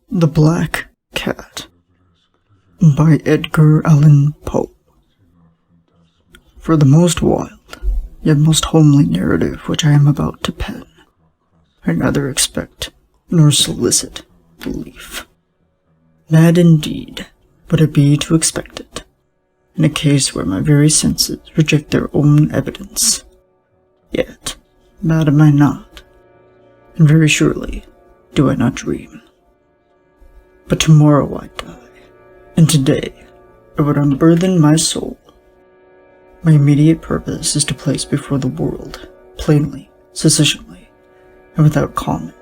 The Black Cat by Edgar Allan Poe. For the most wild, yet most homely narrative which I am about to pen, I neither expect nor solicit belief. Mad indeed would it be to expect it, in a case where my very senses reject their own evidence. Yet, mad am I not, and very surely do I not dream. But tomorrow I die, and today I would unburthen my soul. My immediate purpose is to place before the world, plainly, sufficiently, and without comment,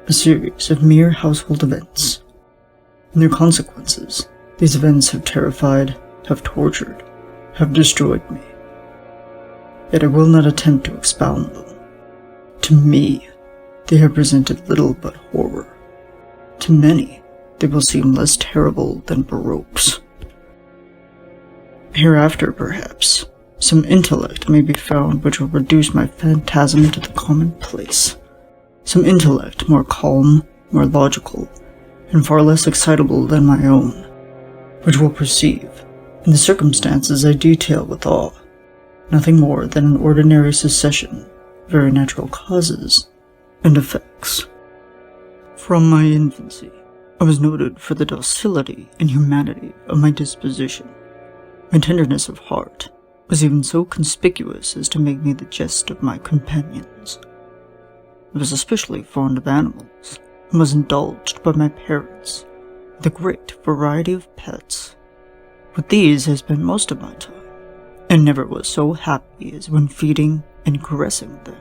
a series of mere household events. And their consequences, these events have terrified, have tortured, have destroyed me. Yet I will not attempt to expound them. To me, they have presented little but horror. To many, they will seem less terrible than baroques. Hereafter, perhaps, some intellect may be found which will reduce my phantasm to the commonplace. Some intellect more calm, more logical, and far less excitable than my own, which will perceive, in the circumstances I detail with awe, nothing more than an ordinary succession of very natural causes and effects. From my infancy, I was noted for the docility and humanity of my disposition. My tenderness of heart was even so conspicuous as to make me the jest of my companions. I was especially fond of animals, and was indulged by my parents with a great variety of pets. With these I spent most of my time, and never was so happy as when feeding and caressing them.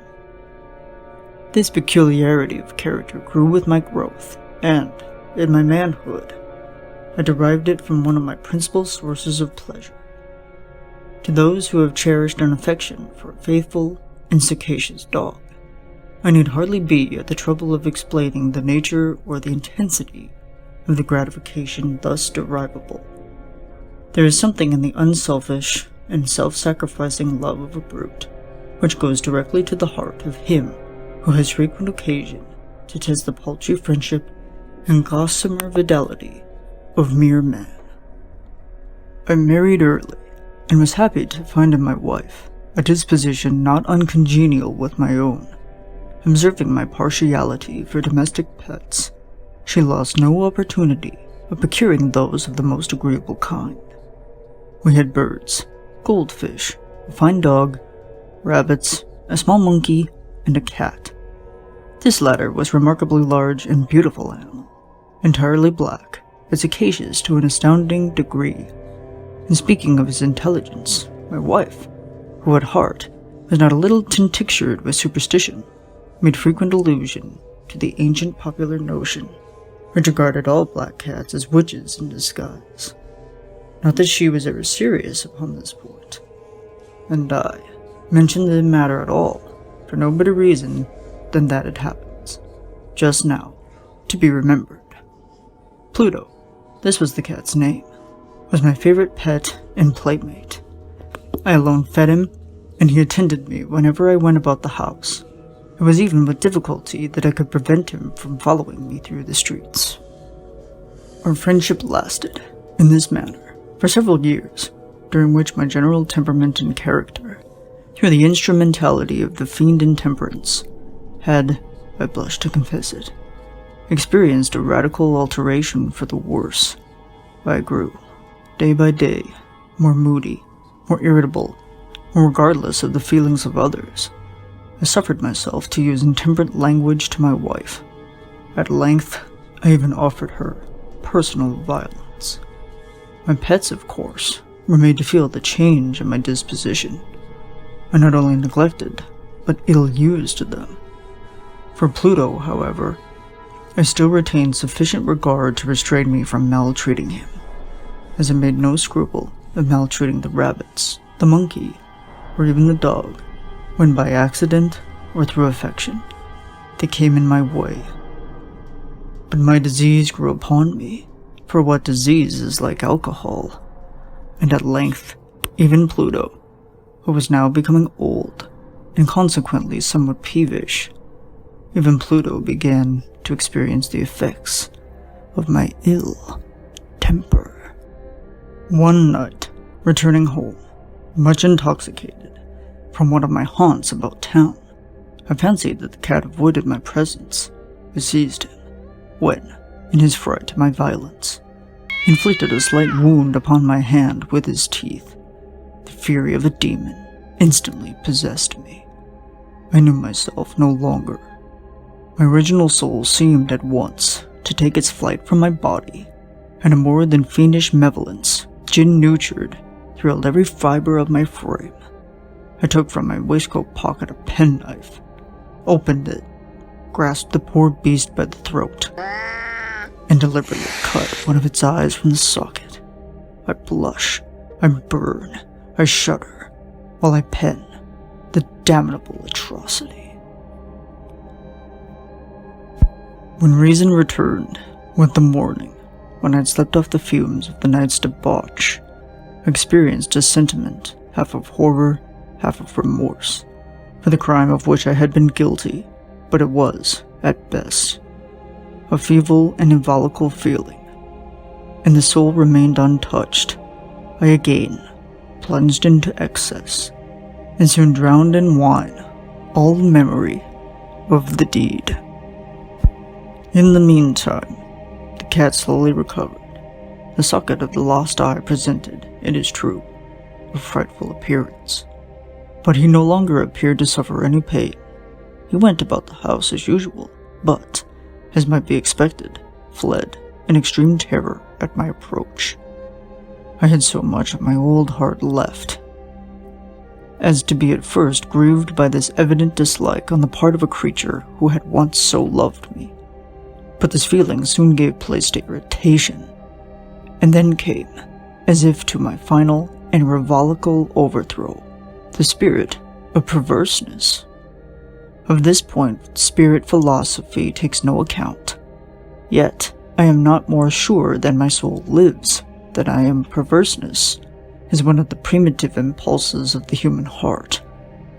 This peculiarity of character grew with my growth, and, in my manhood, I derived it from one of my principal sources of pleasure. To those who have cherished an affection for a faithful and sagacious dog, I need hardly be at the trouble of explaining the nature or the intensity of the gratification thus derivable. There is something in the unselfish and self-sacrificing love of a brute which goes directly to the heart of him who has frequent occasion to test the paltry friendship and gossamer fidelity of mere man. I married early, and was happy to find in my wife a disposition not uncongenial with my own. Observing my partiality for domestic pets, she lost no opportunity of procuring those of the most agreeable kind. We had birds, goldfish, a fine dog, rabbits, a small monkey, and a cat. This latter was a remarkably large and beautiful animal, entirely black, but sagacious to an astounding degree. And speaking of his intelligence, my wife, who at heart was not a little tinctured with superstition, made frequent allusion to the ancient popular notion, which regarded all black cats as witches in disguise. Not that she was ever serious upon this point, and I mentioned the matter at all, for no better reason than that it happens, just now, to be remembered. Pluto, this was the cat's name, was my favorite pet and playmate. I alone fed him, and he attended me whenever I went about the house. It was even with difficulty that I could prevent him from following me through the streets. Our friendship lasted, in this manner, for several years, during which my general temperament and character, through the instrumentality of the fiend intemperance, had, I blush to confess it, experienced a radical alteration for the worse. I grew, day by day, more moody, more irritable, more regardless of the feelings of others. I suffered myself to use intemperate language to my wife. At length, I even offered her personal violence. My pets, of course, were made to feel the change in my disposition. I not only neglected, but ill-used them. For Pluto, however, I still retained sufficient regard to restrain me from maltreating him, as I made no scruple of maltreating the rabbits, the monkey, or even the dog, when by accident or through affection they came in my way. But my disease grew upon me, for what disease is like alcohol? And at length, even Pluto, who was now becoming old, and consequently somewhat peevish, even Pluto began to experience the effects of my ill temper. One night, returning home, much intoxicated from one of my haunts about town, I fancied that the cat avoided my presence. I seized him, when, in his fright at my violence, he inflicted a slight wound upon my hand with his teeth. The fury of a demon instantly possessed me. I knew myself no longer. My original soul seemed at once to take its flight from my body, and a more than fiendish malevolence, gin-nurtured, thrilled every fiber of my frame. I took from my waistcoat pocket a penknife, opened it, grasped the poor beast by the throat, and deliberately cut one of its eyes from the socket. I blush, I burn, I shudder, while I pen the damnable atrocity. When reason returned with the morning, when I had slept off the fumes of the night's debauch, I experienced a sentiment half of horror, half of remorse, for the crime of which I had been guilty, but it was, at best, a feeble and involuntary feeling, and the soul remained untouched. I again plunged into excess, and soon drowned in wine all memory of the deed. In the meantime, the cat slowly recovered. The socket of the lost eye presented, it is true, a frightful appearance, but he no longer appeared to suffer any pain. He went about the house as usual, but, as might be expected, fled in extreme terror at my approach. I had so much of my old heart left as to be at first grieved by this evident dislike on the part of a creature who had once so loved me. But this feeling soon gave place to irritation, and then came, as if to my final and irrevocable overthrow, the spirit of perverseness. Of this point, spirit philosophy takes no account. Yet, I am not more sure that my soul lives, that I am perverseness is one of the primitive impulses of the human heart,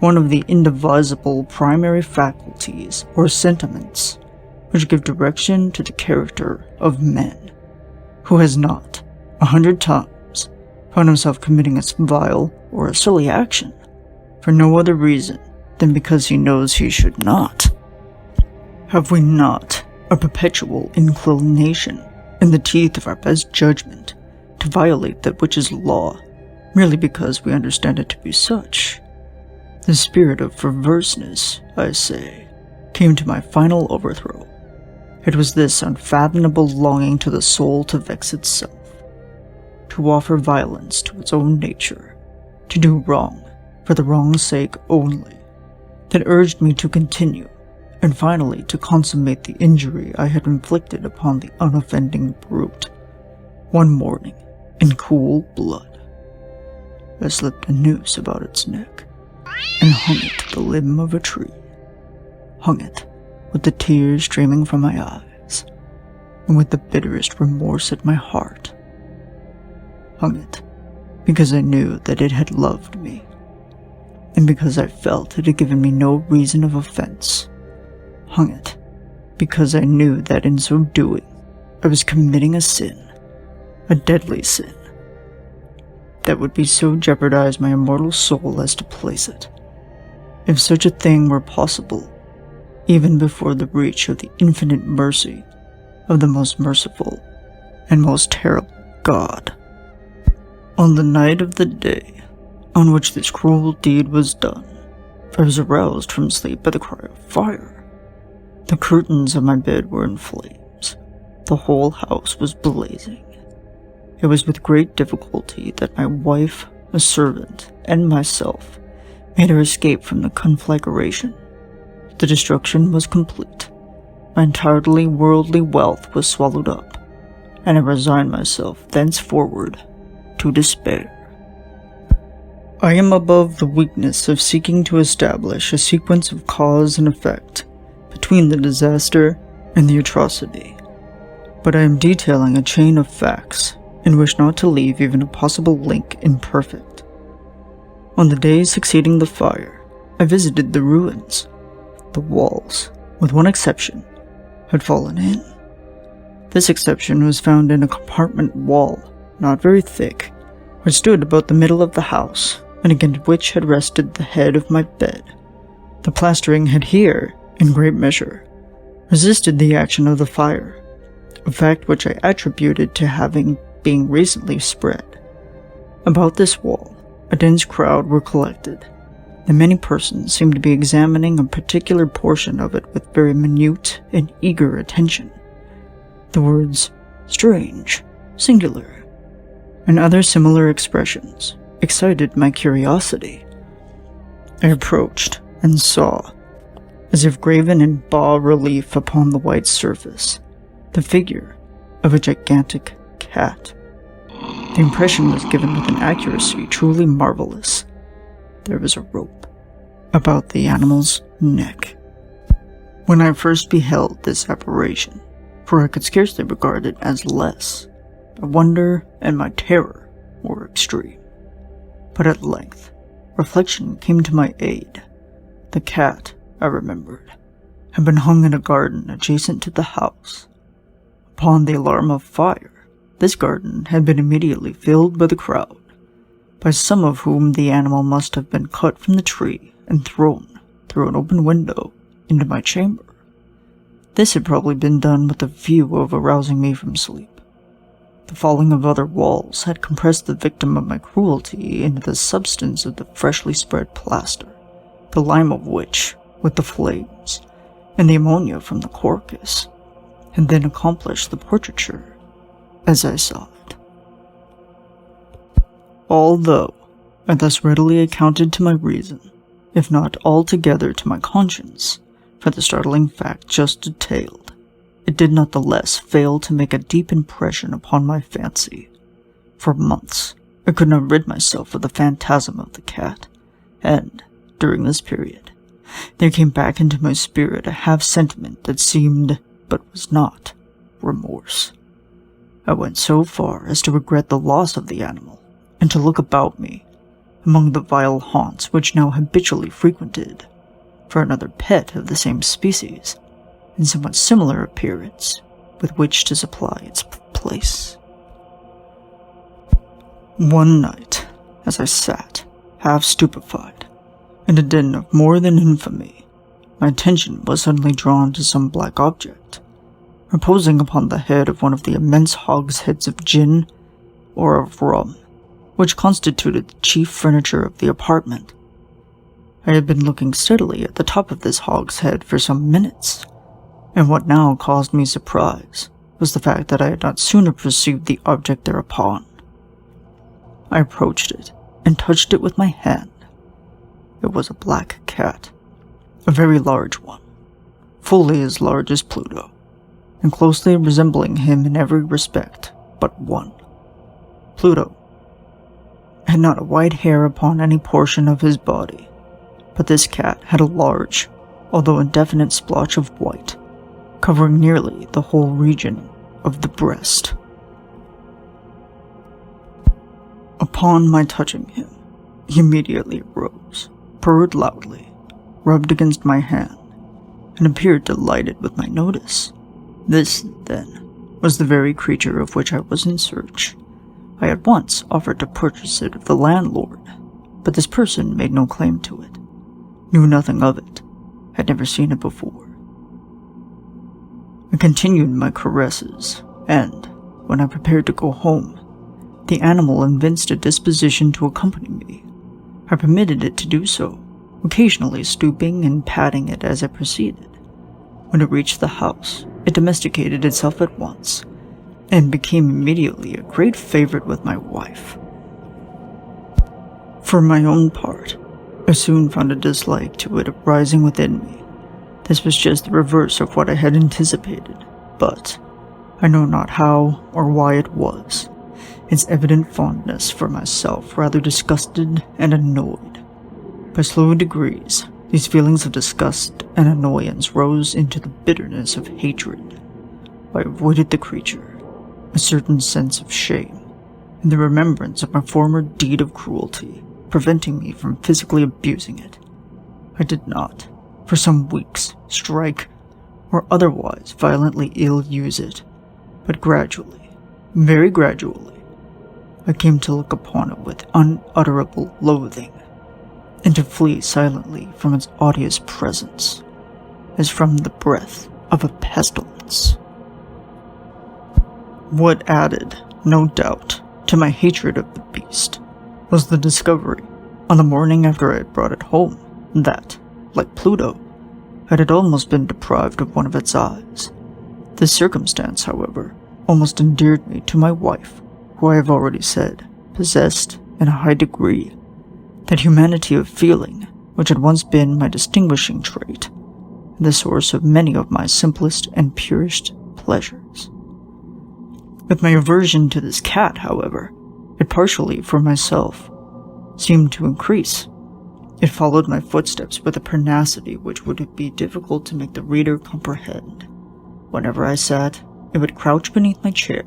one of the indivisible primary faculties or sentiments which give direction to the character of men. Who has not, 100 times, found himself committing a vile or a silly action for no other reason than because he knows he should not? Have we not a perpetual inclination in the teeth of our best judgment to violate that which is law, merely because we understand it to be such? The spirit of perverseness, I say, came to my final overthrow. It was this unfathomable longing to the soul to vex itself, to offer violence to its own nature, to do wrong for the wrong's sake only, that urged me to continue, and finally to consummate the injury I had inflicted upon the unoffending brute. One morning, in cool blood, I slipped a noose about its neck, and hung it to the limb of a tree. Hung it, with the tears streaming from my eyes, and with the bitterest remorse at my heart. Hung it, because I knew that it had loved me, and because I felt it had given me no reason of offense. Hung it, because I knew that in so doing, I was committing a sin, a deadly sin, that would be so jeopardize my immortal soul as to place it, if such a thing were possible, even before the reach of the infinite mercy of the most merciful and most terrible God. On the night of the day on which this cruel deed was done, I was aroused from sleep by the cry of fire. The curtains of my bed were in flames. The whole house was blazing. It was with great difficulty that my wife, a servant, and myself made our escape from the conflagration. The destruction was complete. My entirely worldly wealth was swallowed up, and I resigned myself thenceforward to despair. I am above the weakness of seeking to establish a sequence of cause and effect between the disaster and the atrocity, but I am detailing a chain of facts and wish not to leave even a possible link imperfect. On the day succeeding the fire, I visited the ruins. The walls, with one exception, had fallen in. This exception was found in a compartment wall, not very thick, which stood about the middle of the house, and against which had rested the head of my bed. The plastering had here, in great measure, resisted the action of the fire, a fact which I attributed to having been recently spread. About this wall, a dense crowd were collected, and many persons seemed to be examining a particular portion of it with very minute and eager attention. The words "strange," "singular," and other similar expressions excited my curiosity. I approached and saw, as if graven in bas-relief upon the white surface, the figure of a gigantic cat. The impression was given with an accuracy truly marvelous. There was a rope about the animal's neck. When I first beheld this apparition, for I could scarcely regard it as less, my wonder and my terror were extreme. But at length, reflection came to my aid. The cat, I remembered, had been hung in a garden adjacent to the house. Upon the alarm of fire, this garden had been immediately filled by the crowd, by some of whom the animal must have been cut from the tree and thrown through an open window into my chamber. This had probably been done with the view of arousing me from sleep. The falling of other walls had compressed the victim of my cruelty into the substance of the freshly spread plaster, the lime of which, with the flames, and the ammonia from the carcass, had then accomplished the portraiture as I saw it. Although I thus readily accounted to my reason, if not altogether to my conscience, for the startling fact just detailed, it did not the less fail to make a deep impression upon my fancy. For months, I could not rid myself of the phantasm of the cat, and, during this period, there came back into my spirit a half-sentiment that seemed, but was not, remorse. I went so far as to regret the loss of the animal, and to look about me, among the vile haunts which now habitually frequented, for another pet of the same species, and somewhat similar appearance, with which to supply its place. One night, as I sat, half stupefied, in a den of more than infamy, my attention was suddenly drawn to some black object, reposing upon the head of one of the immense hogsheads of gin, or of rum, which constituted the chief furniture of the apartment. I had been looking steadily at the top of this hogshead for some minutes, and what now caused me surprise was the fact that I had not sooner perceived the object thereupon. I approached it and touched it with my hand. It was a black cat, a very large one, fully as large as Pluto, and closely resembling him in every respect but one. Pluto had not a white hair upon any portion of his body, but this cat had a large, although indefinite splotch of white, covering nearly the whole region of the breast. Upon my touching him, he immediately arose, purred loudly, rubbed against my hand, and appeared delighted with my notice. This, then, was the very creature of which I was in search. I at once offered to purchase it of the landlord, but this person made no claim to it, knew nothing of it, had never seen it before. I continued my caresses, and, when I prepared to go home, the animal evinced a disposition to accompany me. I permitted it to do so, occasionally stooping and patting it as I proceeded. When it reached the house, it domesticated itself at once, and became immediately a great favorite with my wife. For my own part, I soon found a dislike to it arising within me. This was just the reverse of what I had anticipated, but I know not how or why it was. Its evident fondness for myself rather disgusted and annoyed. By slow degrees, these feelings of disgust and annoyance rose into the bitterness of hatred. I avoided the creature, a certain sense of shame, and the remembrance of my former deed of cruelty, preventing me from physically abusing it. I did not, for some weeks, strike or otherwise violently ill-use it, But gradually, very gradually, I came to look upon it with unutterable loathing, and to flee silently from its odious presence, as from the breath of a pestilence. What added, no doubt, to my hatred of the beast was the discovery, on the morning after I had brought it home, that, like Pluto, it had almost been deprived of one of its eyes. This circumstance, however, almost endeared me to my wife, who I have already said, possessed, in a high degree, that humanity of feeling which had once been my distinguishing trait, and the source of many of my simplest and purest pleasures. With my aversion to this cat, however, it partially, for myself, seemed to increase. It followed my footsteps with a pertinacity which would be difficult to make the reader comprehend. Whenever I sat, it would crouch beneath my chair,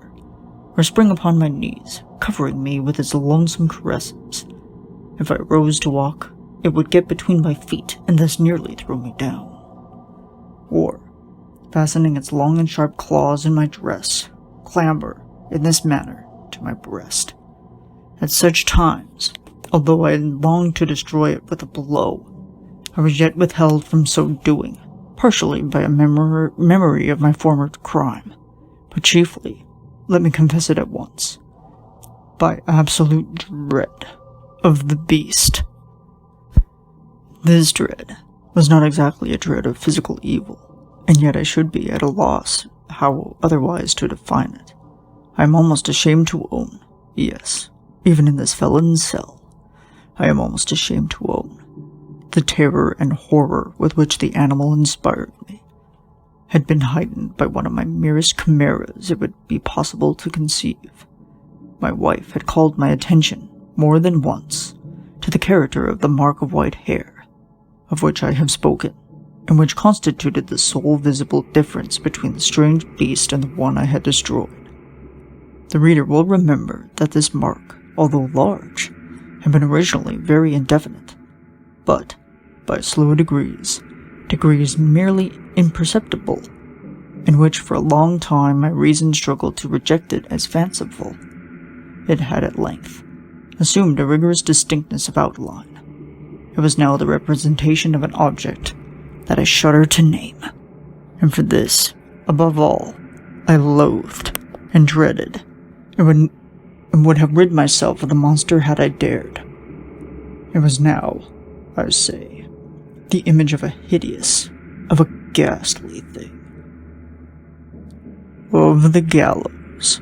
or spring upon my knees, covering me with its lonesome caresses. If I rose to walk, it would get between my feet and thus nearly throw me down. Or, fastening its long and sharp claws in my dress, clamber, in this manner, to my breast. At such times, although I longed to destroy it with a blow, I was yet withheld from so doing, partially by a memory of my former crime, but chiefly, let me confess it at once, by absolute dread of the beast. This dread was not exactly a dread of physical evil, and yet I should be at a loss how otherwise to define it. I am almost ashamed to own, yes, even in this felon's cell, I am almost ashamed to own, the terror and horror with which the animal inspired me had been heightened by one of my merest chimeras it would be possible to conceive. My wife had called my attention, more than once, to the character of the mark of white hair, of which I have spoken, and which constituted the sole visible difference between the strange beast and the one I had destroyed. The reader will remember that this mark, although large, had been originally very indefinite, but, by slow degrees merely imperceptible, in which for a long time my reason struggled to reject it as fanciful, it had at length assumed a rigorous distinctness of outline. It was now the representation of an object that I shudder to name, and for this, above all, I loathed and dreaded, and would have rid myself of the monster had I dared. It was now, I say, the image of a hideous, of a ghastly thing. Of the gallows.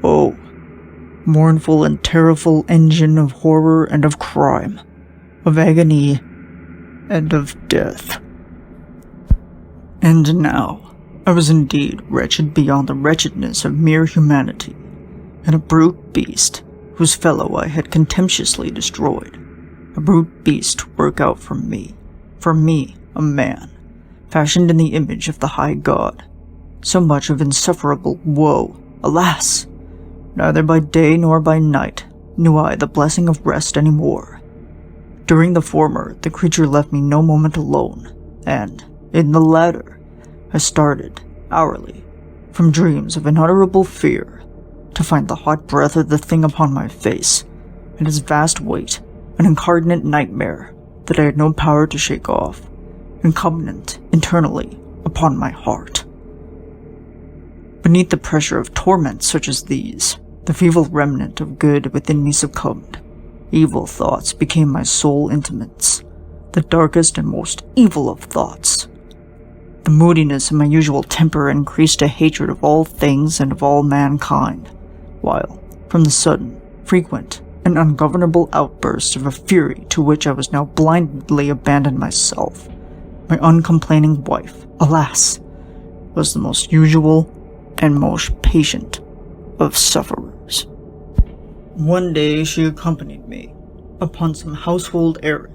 Oh, mournful and terrible engine of horror and of crime, of agony and of death. And now, I was indeed wretched beyond the wretchedness of mere humanity, and a brute beast whose fellow I had contemptuously destroyed, a brute beast to work out for me, a man, fashioned in the image of the high God, so much of insufferable woe. Alas! Neither by day nor by night knew I the blessing of rest any more. During the former, the creature left me no moment alone, and, in the latter, I started, hourly, from dreams of unutterable fear, to find the hot breath of the thing upon my face, and its vast weight, an incarnate nightmare that I had no power to shake off, incumbent internally upon my heart. Beneath the pressure of torments such as these, the feeble remnant of good within me succumbed. Evil thoughts became my sole intimates, the darkest and most evil of thoughts. The moodiness of my usual temper increased a hatred of all things and of all mankind, while, from the sudden, frequent, and ungovernable outbursts of a fury to which I was now blindly abandoned myself, my uncomplaining wife, alas, was the most usual and most patient of sufferers. One day she accompanied me, upon some household errand,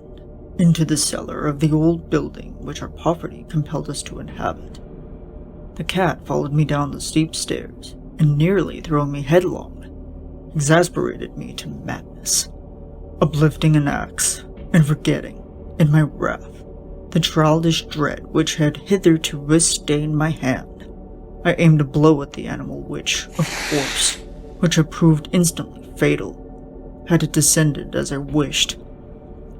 into the cellar of the old building which our poverty compelled us to inhabit. The cat followed me down the steep stairs, and nearly throwing me headlong, exasperated me to madness. Uplifting an axe, and forgetting, in my wrath, the childish dread which had hitherto stained my hand, I aimed a blow at the animal which, of course, had proved instantly fatal, had it descended as I wished.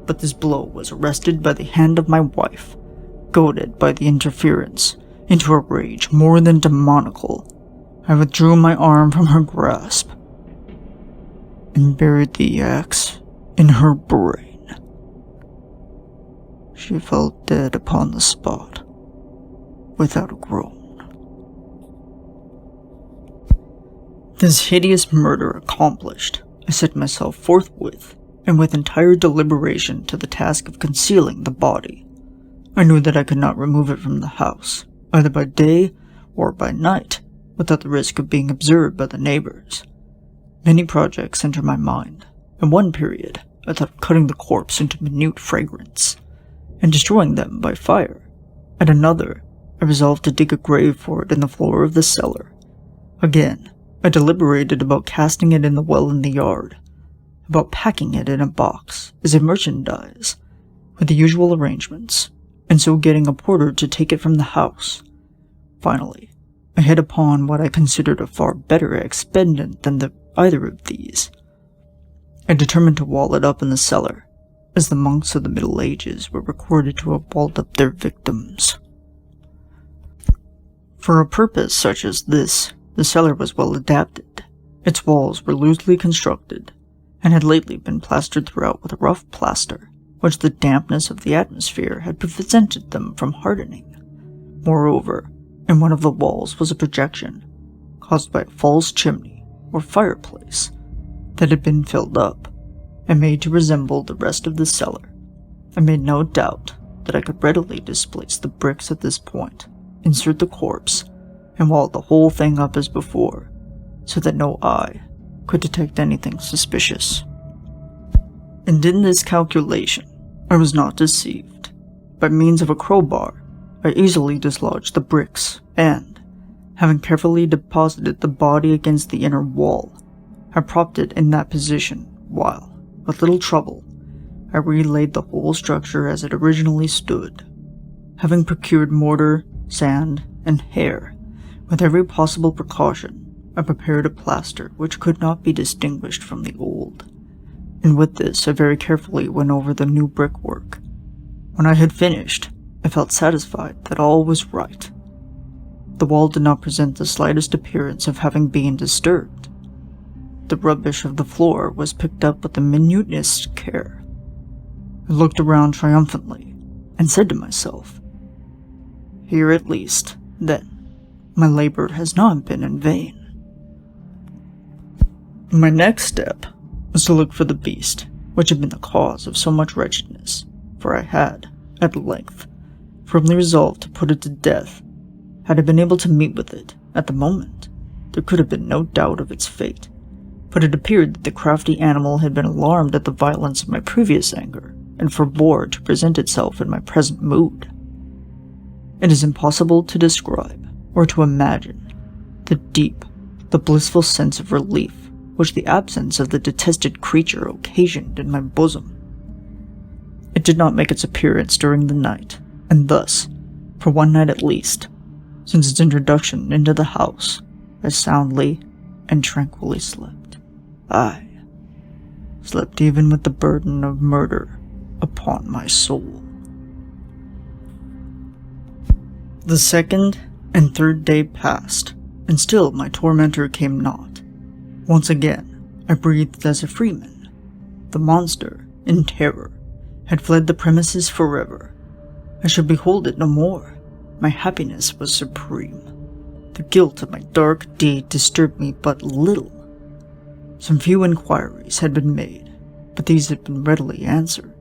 But this blow was arrested by the hand of my wife, goaded by the interference into a rage more than demoniacal. I withdrew my arm from her grasp and buried the axe in her brain. She fell dead upon the spot, without a groan. This hideous murder accomplished, I set myself forthwith, and with entire deliberation, to the task of concealing the body. I knew that I could not remove it from the house, either by day or by night, without the risk of being observed by the neighbors. Many projects entered my mind. In one period, I thought of cutting the corpse into minute fragments and destroying them by fire. At another, I resolved to dig a grave for it in the floor of the cellar. Again, I deliberated about casting it in the well in the yard, about packing it in a box as a merchandise, with the usual arrangements, and so getting a porter to take it from the house. Finally, I hit upon what I considered a far better expedient than either of these. I determined to wall it up in the cellar, as the monks of the Middle Ages were recorded to have walled up their victims. For a purpose such as this, the cellar was well adapted. Its walls were loosely constructed, and had lately been plastered throughout with a rough plaster, which the dampness of the atmosphere had prevented them from hardening. Moreover, in one of the walls was a projection, caused by a false chimney, or fireplace, that had been filled up, and made to resemble the rest of the cellar. I made no doubt that I could readily displace the bricks at this point, insert the corpse, and wall the whole thing up as before, so that no eye could detect anything suspicious. And in this calculation, I was not deceived. By means of a crowbar, I easily dislodged the bricks, and, having carefully deposited the body against the inner wall, I propped it in that position while, with little trouble, I relaid the whole structure as it originally stood. Having procured mortar, sand, and hair, with every possible precaution, I prepared a plaster which could not be distinguished from the old, and with this I very carefully went over the new brickwork. When I had finished, I felt satisfied that all was right. The wall did not present the slightest appearance of having been disturbed. The rubbish of the floor was picked up with the minutest care. I looked around triumphantly, and said to myself, "Here at least, then, my labor has not been in vain." My next step was to look for the beast, which had been the cause of so much wretchedness, for I had, at length, firmly resolved to put it to death. Had I been able to meet with it at the moment, there could have been no doubt of its fate, but it appeared that the crafty animal had been alarmed at the violence of my previous anger, and forbore to present itself in my present mood. It is impossible to describe, or to imagine, the blissful sense of relief which the absence of the detested creature occasioned in my bosom. It did not make its appearance during the night, and thus, for one night at least, since its introduction into the house, I soundly and tranquilly slept. I slept even with the burden of murder upon my soul. The second and third day passed, and still my tormentor came not. Once again, I breathed as a freeman. The monster, in terror, had fled the premises forever. I should behold it no more. My happiness was supreme. The guilt of my dark deed disturbed me but little. Some few inquiries had been made, but these had been readily answered.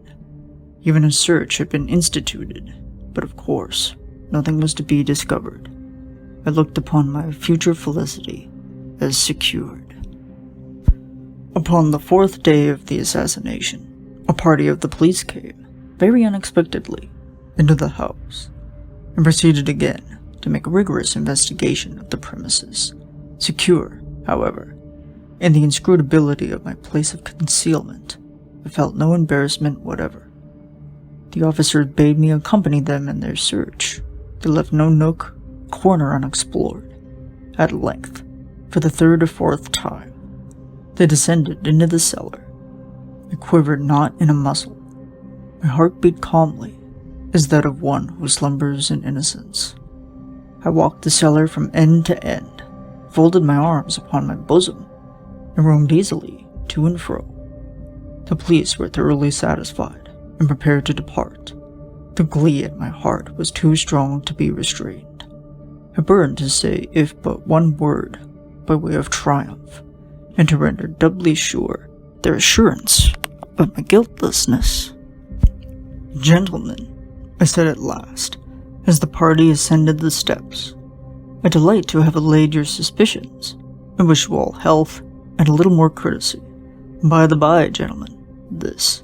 Even a search had been instituted, but of course, nothing was to be discovered. I looked upon my future felicity as secured. Upon the fourth day of the assassination, a party of the police came, very unexpectedly, into the house, and proceeded again to make a rigorous investigation of the premises. Secure, however, in the inscrutability of my place of concealment, I felt no embarrassment whatever. The officers bade me accompany them in their search. They left no nook, corner unexplored. at length, for the third or fourth time, they descended into the cellar. I quivered not in a muscle. My heart beat calmly, as that of one who slumbers in innocence. I walked the cellar from end to end, folded my arms upon my bosom, and roamed easily to and fro. The police were thoroughly satisfied and prepared to depart. The glee at my heart was too strong to be restrained. I burned to say if but one word, by way of triumph, and to render doubly sure their assurance of my guiltlessness. "Gentlemen," I said at last, as the party ascended the steps, "I delight to have allayed your suspicions. I wish you all health and a little more courtesy. By the by, gentlemen, this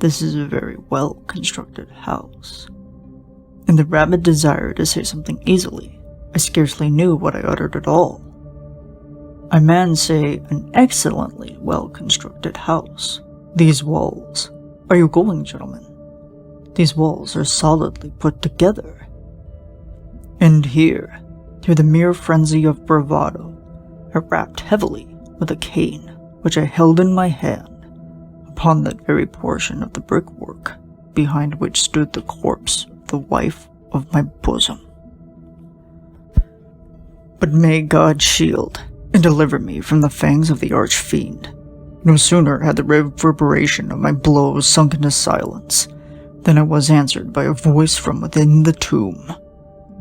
is a very well-constructed house." In the rabid desire to say something easily, I scarcely knew what I uttered at all. I man say an excellently well-constructed house. These walls— are you going, gentlemen? These walls are solidly put together. And here, through the mere frenzy of bravado, I rapped heavily with a cane which I held in my hand upon that very portion of the brickwork behind which stood the corpse of the wife of my bosom. But may God shield and deliver me from the fangs of the arch-fiend. No sooner had the reverberation of my blows sunk into silence than I was answered by a voice from within the tomb,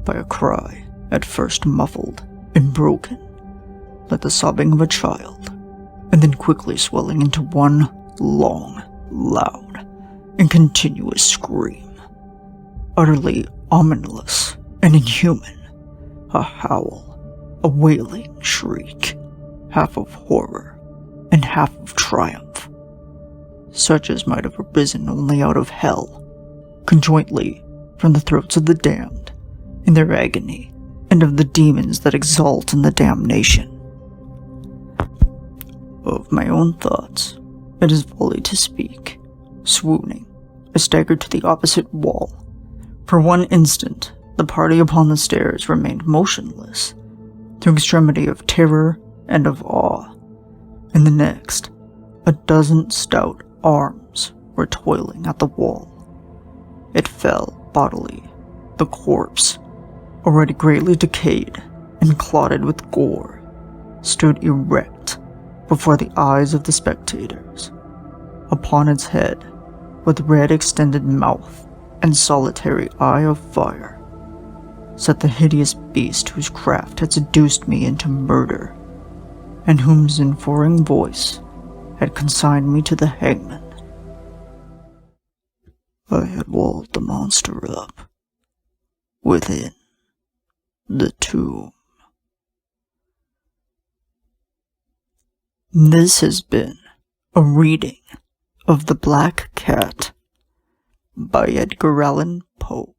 by a cry at first muffled and broken, like the sobbing of a child, and then quickly swelling into one long, loud, and continuous scream, utterly ominous and inhuman, a howl, a wailing shriek, half of horror and half of triumph, such as might have arisen only out of hell, conjointly from the throats of the damned in their agony, and of the demons that exult in the damnation. Of my own thoughts, it is folly to speak. Swooning, I staggered to the opposite wall. For one instant, the party upon the stairs remained motionless, through extremity of terror and of awe. In the next, a dozen stout arms were toiling at the wall. It fell bodily. The corpse, already greatly decayed and clotted with gore, stood erect before the eyes of the spectators. Upon its head, with red extended mouth and solitary eye of fire, sat the hideous beast whose craft had seduced me into murder, and whose enforing voice had consigned me to the hangman. I had walled the monster up within the tomb. This has been a reading of The Black Cat by Edgar Allan Poe.